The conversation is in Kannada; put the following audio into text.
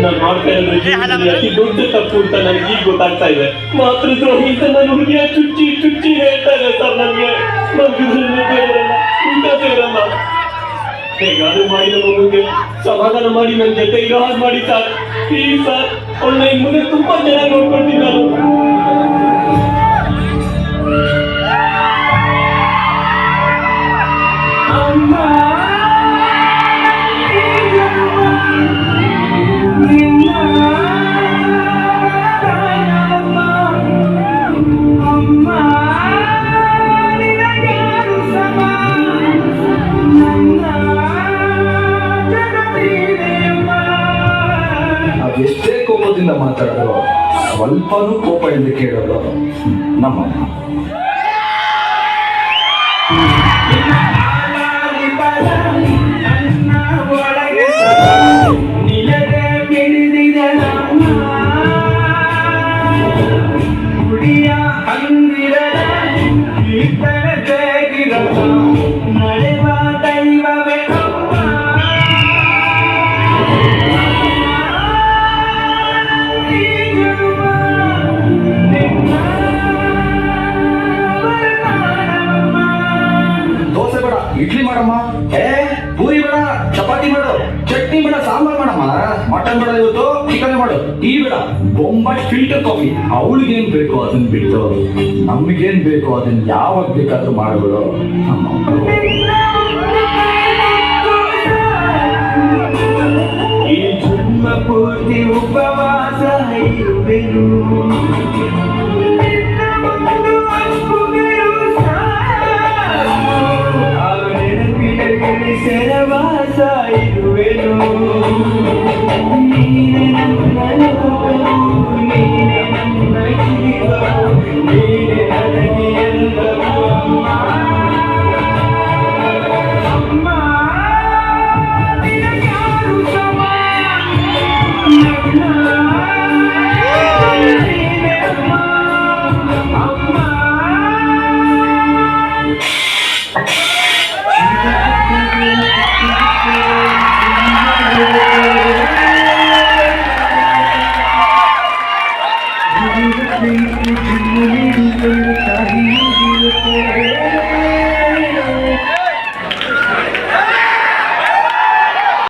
ನಾನು ಮಾಡ್ತಾ ಇರೋದು ಜೀವನದಲ್ಲಿ ಅತಿ ದೊಡ್ಡ ತಪ್ಪು ಅಂತ ನನಗೆ ಈಗ ಗೊತ್ತಾಗ್ತಾ ಇದೆ. ಮಾತೃದ್ರೋಹಿ ಅಂತ ನನ್ನ ಹುಡುಗಿಯ ಚುಚ್ಚಿ ಚುಚ್ಚಿ ಹೇಳ್ತಾ ಇದೆ ಸರ್. ನನಗೆ ಊಟ ಸೇರಲ್ಲ. ಹೇಗಾದ್ರು ಮಾಡಿ ನಮ್ಮ ಮಗುಗೆ ಸಮಾಧಾನ ಮಾಡಿ ನನ್ನ ಜೊತೆ ಇರೋ ಹಾಗೆ ಮಾಡಿ ಸರ್. ಪ್ಲೀಸ್ ಸರ್, ಅವಳನ್ನ ಇನ್ನು ಮುಂದೆ ತುಂಬಾ ಚೆನ್ನಾಗಿ ನೋಡ್ಕೊಳ್ತೀನಿ ನಾನು. ಎಷ್ಟೇ ಕೋಪದಿಂದ ಮಾತಾಡೋದು, ಸ್ವಲ್ಪನೂ ಕೋಪ ಎಂದು ಕೇಳೋದು ನಮ್ಮಮ್ಮ. ಇಡ್ಲಿ ಮಾಡಮ್ಮ, ಪೂರಿ ಬೇಡ, ಚಪಾತಿ ಮಾಡು, ಚಟ್ನಿ ಬೇಡ, ಸಾಂಬಾರ್ ಮಾಡಮ್ಮ, ಮಟನ್ ಬೇಡ, ಇವತ್ತು ಚಿಕನ್ ಮಾಡು, ಟೀ ಬೇಡ, ಬೊಂಬಾಯಿ ಫಿಲ್ಟರ್ ಕಾಫಿ. ಅವಳಿಗೇನ್ ಬೇಕೋ ಅದನ್ನ ಬಿಟ್ಟು ನಮಗೇನ್ ಬೇಕೋ ಅದನ್ನ ಯಾವಾಗ ಬೇಕಾದ್ರೂ ಮಾಡಬೇಡು. ಈ ಜನ್ಮ ಪೂರ್ತಿ ಉಪವಾಸ ಇರುವೆನು.